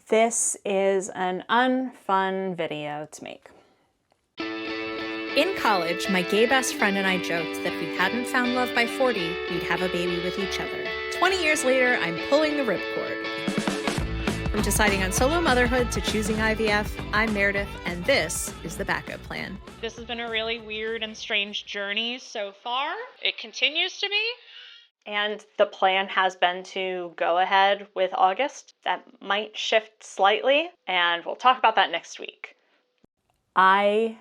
This is an unfun video to make. In college, my gay best friend and I joked that if we hadn't found love by 40, we'd have a baby with each other. 20 years later, I'm pulling the ripcord. From deciding on solo motherhood to choosing IVF, I'm Meredith, and this is the backup plan. This has been a really weird and strange journey so far. It continues to be. And the plan has been to go ahead with August. That might shift slightly, and we'll talk about that next week. My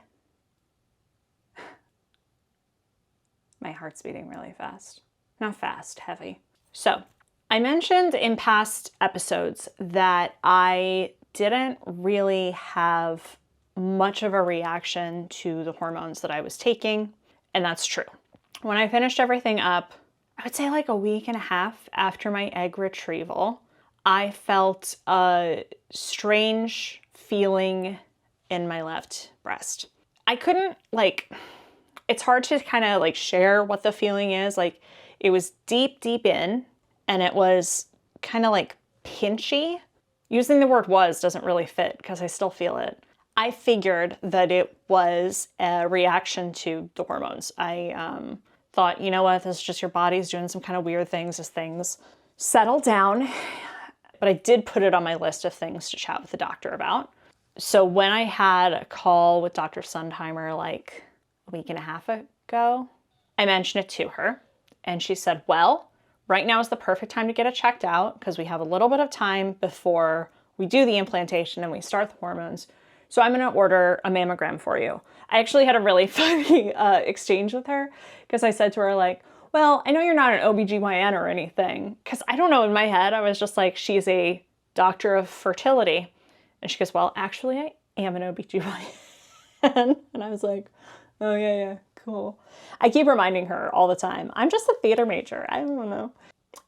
heart's beating really fast. Not fast, heavy. So, I mentioned in past episodes that I didn't really have much of a reaction to the hormones that I was taking, and that's true. When I finished everything up, I would say like a week and a half after my egg retrieval, I felt a strange feeling in my left breast. I couldn't it's hard to kind of share what the feeling is. It was deep in, and it was kind of pinchy. Using the word was doesn't really fit because I still feel it. I figured that it was a reaction to the hormones. I thought, you know what, this is just your body's doing some kind of weird things as things settle down. But I did put it on my list of things to chat with the doctor about. So when I had a call with Dr. Sundheimer a week and a half ago, I mentioned it to her, and she said, well, right now is the perfect time to get it checked out because we have a little bit of time before we do the implantation and we start the hormones. So I'm going to order a mammogram for you. I actually had a really funny exchange with her because I said to her well, I know you're not an OBGYN or anything, because I don't know, in my head, I was just she's a doctor of fertility. And she goes, well, actually, I am an OBGYN. And I was like, oh, yeah, cool. I keep reminding her all the time, I'm just a theater major. I don't know.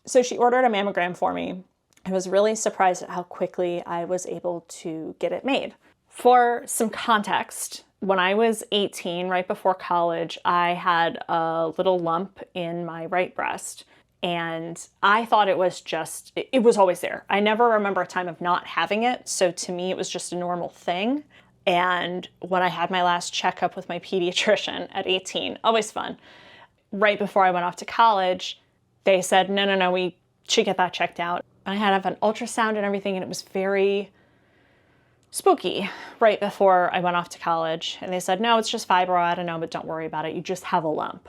So she ordered a mammogram for me. I was really surprised at how quickly I was able to get it made. For some context, when I was 18, right before college, I had a little lump in my right breast, and I thought it was always there. I never remember a time of not having it, so to me it was just a normal thing. And when I had my last checkup with my pediatrician at 18, always fun, right before I went off to college, they said, no, we should get that checked out. I had to have an ultrasound and everything, and it was very spooky right before I went off to college. And they said, no, it's just fibroadenoma, but don't worry about it. You just have a lump.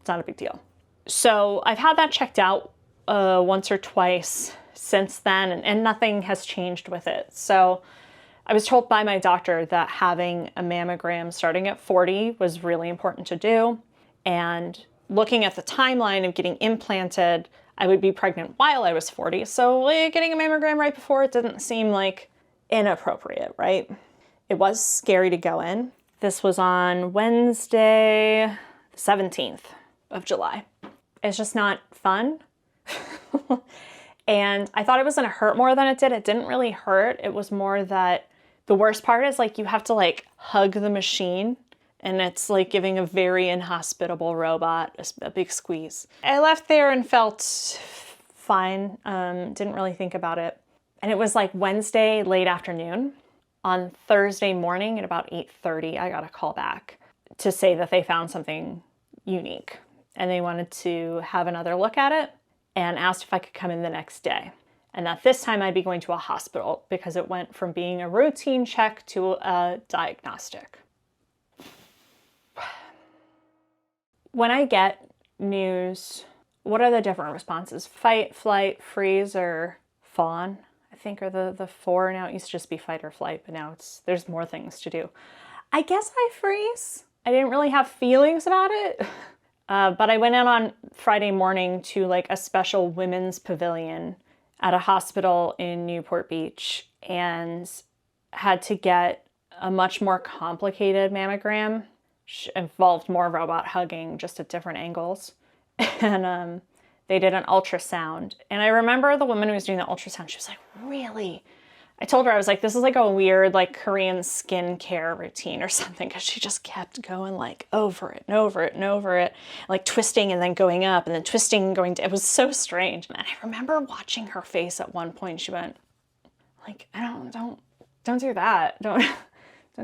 It's not a big deal. So I've had that checked out once or twice since then, and nothing has changed with it. So I was told by my doctor that having a mammogram starting at 40 was really important to do. And looking at the timeline of getting implanted, I would be pregnant while I was 40. So getting a mammogram right before it didn't seem inappropriate, right? It was scary to go in. This was on Wednesday, the 17th of July. It's just not fun. And I thought it was gonna hurt more than it did. It didn't really hurt. It was more that the worst part is you have to hug the machine, and it's giving a very inhospitable robot a big squeeze. I left there and felt fine. Didn't really think about it. And it was Wednesday late afternoon. On Thursday morning at about 8:30, I got a call back to say that they found something unique and they wanted to have another look at it and asked if I could come in the next day. And that this time I'd be going to a hospital because it went from being a routine check to a diagnostic. When I get news, what are the different responses? Fight, flight, freeze, or fawn? I think are the four now. It used to just be fight or flight, but now there's more things to do. I guess I freeze. I didn't really have feelings about it, but I went in on Friday morning to a special women's pavilion at a hospital in Newport Beach and had to get a much more complicated mammogram, which involved more robot hugging, just at different angles. And they did an ultrasound. And I remember the woman who was doing the ultrasound, she was like, really? I told her, I was like, this is a weird Korean skincare routine or something, because she just kept going over it and over it and over it, twisting and then going up and then twisting and going down. It was so strange. And I remember watching her face at one point. She went, Like, don't do that. Don't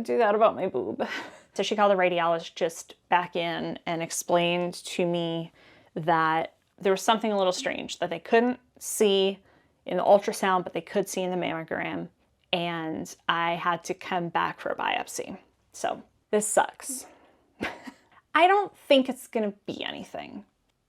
do that about my boob. So she called the radiologist back in and explained to me that there was something a little strange that they couldn't see in the ultrasound, but they could see in the mammogram. And I had to come back for a biopsy. So this sucks. I don't think it's gonna be anything.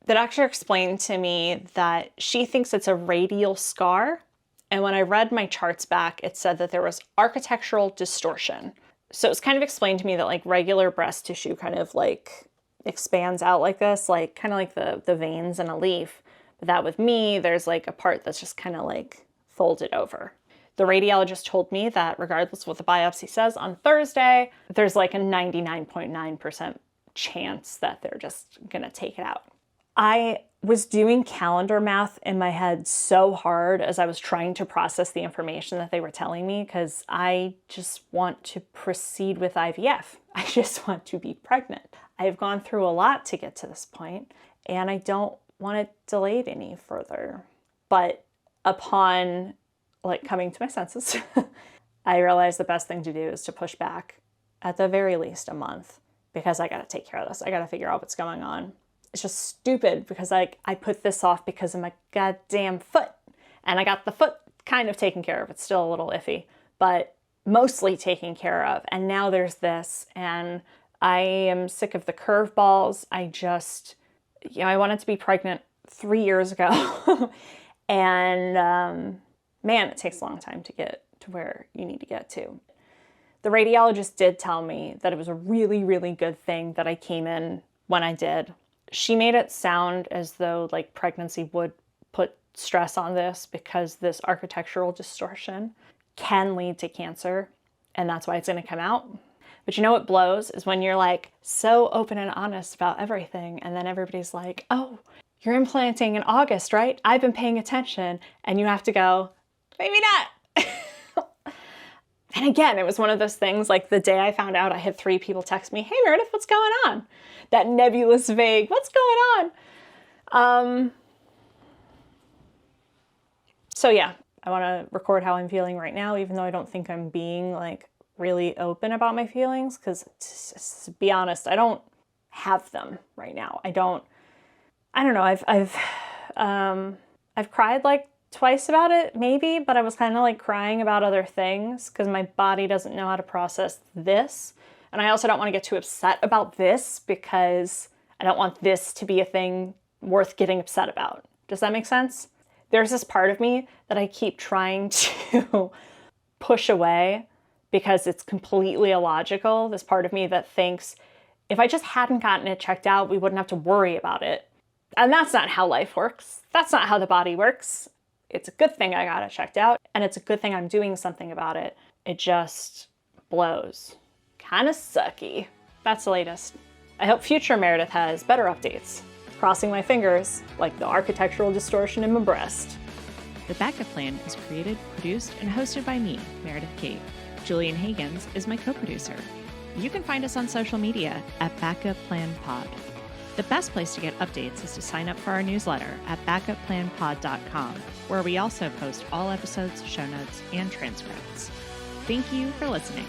The doctor explained to me that she thinks it's a radial scar. And when I read my charts back, it said that there was architectural distortion. So it was kind of explained to me that like regular breast tissue kind of like expands out like this, like kind of like the veins in a leaf. But that with me, there's like a part that's just kind of like folded over. The radiologist told me that regardless of what the biopsy says on Thursday, there's like a 99.9% chance that they're just gonna take it out. I was doing calendar math in my head so hard as I was trying to process the information that they were telling me, because I just want to proceed with IVF. I just want to be pregnant. I have gone through a lot to get to this point, and I don't want it delayed any further. But upon like coming to my senses, I realized the best thing to do is to push back at the very least a month, because I gotta take care of this. I gotta figure out what's going on. It's just stupid because I put this off because of my goddamn foot. And I got the foot kind of taken care of. It's still a little iffy, but mostly taken care of. And now there's this, and I am sick of the curveballs. I just, I wanted to be pregnant 3 years ago. And man, it takes a long time to get to where you need to get to. The radiologist did tell me that it was a really, really good thing that I came in when I did. She made it sound as though like pregnancy would put stress on this, because this architectural distortion can lead to cancer, and that's why it's going to come out. But you know what blows is when you're like so open and honest about everything, and then everybody's like, oh, you're implanting in August, right? I've been paying attention. And you have to go, maybe not. And again, it was one of those things, like the day I found out, I had 3 people text me, hey Meredith, what's going on? That nebulous, vague, what's going on? So yeah, I want to record how I'm feeling right now, even though I don't think I'm being like really open about my feelings, because to be honest, I don't have them right now. I don't know. I've cried like twice about it, maybe, but I was kind of like crying about other things because my body doesn't know how to process this. And I also don't want to get too upset about this, because I don't want this to be a thing worth getting upset about. Does that make sense? There's this part of me that I keep trying to push away because it's completely illogical. This part of me that thinks if I just hadn't gotten it checked out, we wouldn't have to worry about it. And that's not how life works. That's not how the body works. It's a good thing I got it checked out, and it's a good thing I'm doing something about it. It just blows. Kind of sucky. That's the latest. I hope future Meredith has better updates. Crossing my fingers, like the architectural distortion in my breast. The Backup Plan is created, produced, and hosted by me, Meredith Kate. Julian Hagans is my co-producer. You can find us on social media at Backup Plan Pod. The best place to get updates is to sign up for our newsletter at backupplanpod.com, where we also post all episodes, show notes, and transcripts. Thank you for listening.